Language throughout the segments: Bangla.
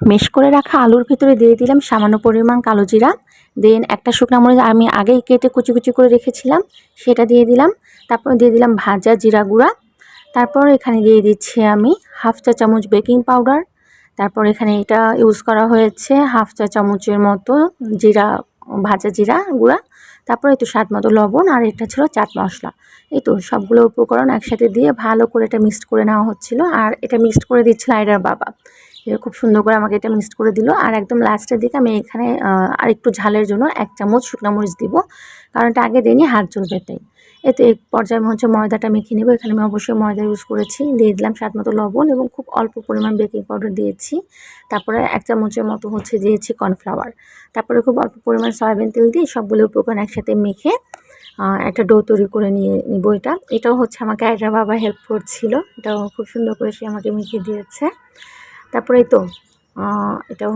মেশ করে রাখা আলুর ভিতরে দিয়ে দিলাম সামান্য পরিমাণ কালো জিরা, দেন একটা শুকনা মরিচ আমি আগেই কেটে কুচি কুচি করে রেখেছিলাম সেটা দিয়ে দিলাম। তারপর দিয়ে দিলাম ভাজা জিরা গুঁড়া। তারপর এখানে দিয়ে দিচ্ছি আমি হাফ চা চামচ বেকিং পাউডার। তারপর এখানে এটা ইউজ করা হয়েছে হাফ চা চামচের মতো জিরা, ভাজা জিরা গুঁড়া। তারপরে একটু স্বাদ মতো লবণ, আর এটা ছিল চাট মশলা। এই তো সবগুলো উপকরণ একসাথে দিয়ে ভালো করে এটা মিক্সড করে নেওয়া হচ্ছিল, আর এটা মিক্সড করে দিচ্ছিল আয়রার বাবা। খুব সুন্দর করে আমাকে এটা মিক্সড করে দিল। আর একদম লাস্টের দিকে আমি এখানে আর একটু ঝালের জন্য 1 চামচ শুকনো মরিচ দিব, কারণ এটা আগে দিইনি, হাত জ্বলবে তাই। এতে এক পর্যায়ে আমি ময়দাটা মেখে নেব। এখানে আমি অবশ্যই ময়দা ইউজ করেছি। দিয়ে দিলাম স্বাদ মতো লবণ এবং খুব অল্প পরিমাণ বেকিং পাউডার দিয়েছি। তারপরে 1 চামচের মতো দিয়েছি কর্নফ্লাওয়ার। তারপরে খুব অল্প পরিমাণ সয়াবিন তেল দিয়ে সবগুলো উপকরণ একসাথে মেখে একটা ডো তৈরি করে নিব। এটাও আমাকে আয়রার বাবা হেল্প করছিল। এটাও খুব সুন্দর করে সে আমাকে মেখে দিয়েছে। তারপরে এই তো এটা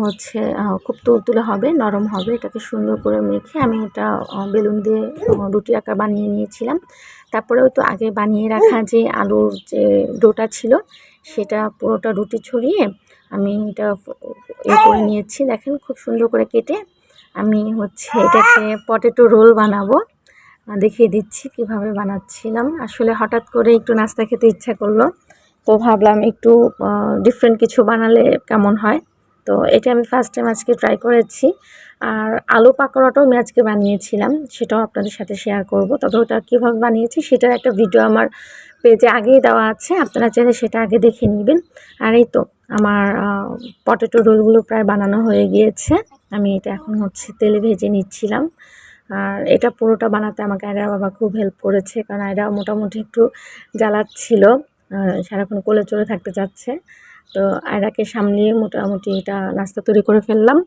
খুব তুলতুলে হবে, নরম হবে। এটাকে সুন্দর করে মেখে আমি এটা বেলুন দিয়ে রুটি আকার বানিয়ে নিয়েছিলাম। তারপরে ওই তো আগে বানিয়ে রাখা যে আলুর যে ডোটা ছিল সেটা পুরোটা রুটি ছড়িয়ে আমি এটা করে নিয়েছি। দেখেন খুব সুন্দর করে কেটে আমি এটাকে পটেটো রোল বানাবো। দেখিয়ে দিচ্ছি কিভাবে বানাচ্ছিলাম। আসলে হঠাৎ করে একটু নাস্তা খেতে ইচ্ছা করলো, তো ভাবলাম একটু ডিফারেন্ট কিছু বানালে কেমন হয়। তো এটা আমি ফার্স্ট টাইম আজকে ট্রাই করেছি। আর আলু পাকোড়াটাও আমি আজকে বানিয়েছিলাম, সেটাও আপনাদের সাথে শেয়ার করব। তবে ওটা কীভাবে বানিয়েছি সেটার একটা ভিডিও আমার পেজে আগেই দেওয়া আছে, আপনারা চাইলে সেটা আগে দেখে নেবেন। আর এই তো আমার পটেটো রোলগুলো প্রায় বানানো হয়ে গিয়েছে। আমি এটা এখন তেলে ভেজে নিচ্ছিলাম। আর এটা পুরোটা বানাতে আমাকে আয়রার বাবা খুব হেল্প করেছে, কারণ আয়রা মোটামুটি একটু জ্বালাচ্ছিল, সারাক্ষণ কোলে চড়ে থাকতে চাচ্ছে। তো আয়রাকে সামলিয়ে মোটামুটি এটা নাস্তা তৈরি করে ফেললাম।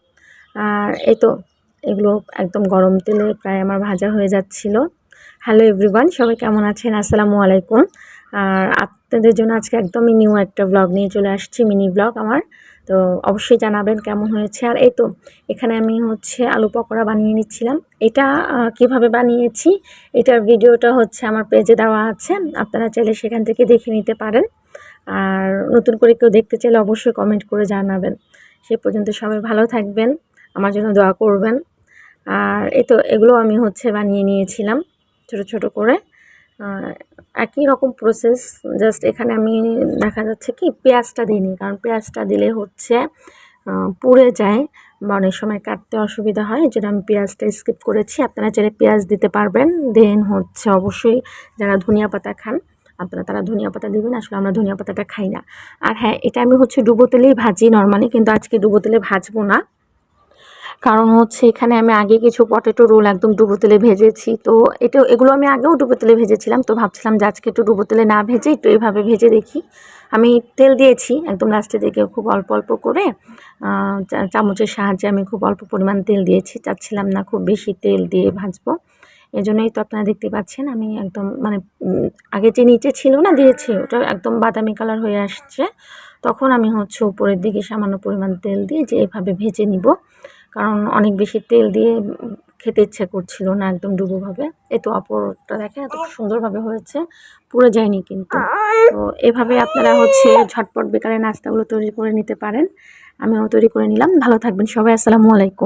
আর এই তো এগুলো একদম গরম তেলে প্রায় আমার ভাজা হয়ে যাচ্ছিল। হ্যালো এভরিওয়ান, সবাই কেমন আছেন? আসসালামু আলাইকুম। আর আপনাদের জন্য আজকে একদমই নিউ একটা ব্লগ নিয়ে চলে আসছি, মিনি ব্লগ আমার। তো অবশ্যই জানাবেন কেমন হয়েছে। আর এই তো এখানে আমি আলু পকোড়া বানিয়ে নিচ্ছিলাম। এটা কিভাবে বানিয়েছি এটার ভিডিওটা আমার পেজে দেওয়া আছে, আপনারা চাইলে সেখান থেকে দেখে নিতে পারেন। আর নতুন করে কেউ দেখতে চাইলে অবশ্যই কমেন্ট করে জানাবেন। সে পর্যন্ত সবাই ভালো থাকবেন, আমার জন্য দোয়া করবেন। আর এই তো এগুলো আমি বানিয়ে নিয়েছিলাম ছোট ছোট করে। একই রকম প্রসেস, জাস্ট এখানে আমি দেখা যাচ্ছে কি পেঁয়াজটা দিইনি, কারণ পেঁয়াজটা দিলে পুড়ে যায় বা অনেক সময় কাটতে অসুবিধা হয়, এই জন্য আমি পেঁয়াজটা স্কিপ করেছি। আপনারা চাইলে পেঁয়াজ দিতে পারবেন। দেন অবশ্যই যারা ধনিয়া পাতা খান তারা ধনিয়া পাতা দিবেন। আসলে আমরা ধনিয়া পাতাটা খাই না। আর হ্যাঁ, এটা আমি ডুবো তেলেই ভাজি নর্মালি, কিন্তু আজকে ডুবো তেলে ভাজবো না, কারণ এখানে আমি আগে কিছু পটেটো রোল একদম ডুবো তেলে ভেজেছি। তো এগুলো আমি আগেও ডুবো তেলে ভেজেছিলাম। তো ভাবছিলাম যে আজকে একটু ডুবো তেলে না ভেজে একটু এভাবে ভেজে দেখি। আমি তেল দিয়েছি একদম লাস্টের দিকে, খুব অল্প অল্প করে চামচের সাহায্যে আমি খুব অল্প পরিমাণ তেল দিয়েছি। চাচ্ছিলাম না খুব বেশি তেল দিয়ে ভাজবো, এজন্যই তো আপনারা দেখতে পাচ্ছেন আমি একদম আগে যে নিচে ছিল না দিয়েছি, ওটা একদম বাদামি কালার হয়ে আসছে। তখন আমি উপরের দিকে সামান্য পরিমাণ তেল দিয়ে যে এভাবে ভেজে নিব, কারণ অনেক বেশি তেল দিয়ে খেতে ইচ্ছে করছিল না একদম ডুবোভাবে। এই তো অপরটা দেখেন এত সুন্দরভাবে হয়েছে, পুড়ে যায়নি কিন্তু। তো এভাবে আপনারা ঝটপট বেকারে নাস্তাগুলো তৈরি করে নিতে পারেন। আমিও তৈরি করে নিলাম। ভালো থাকবেন সবাই। আসসালামু আলাইকুম।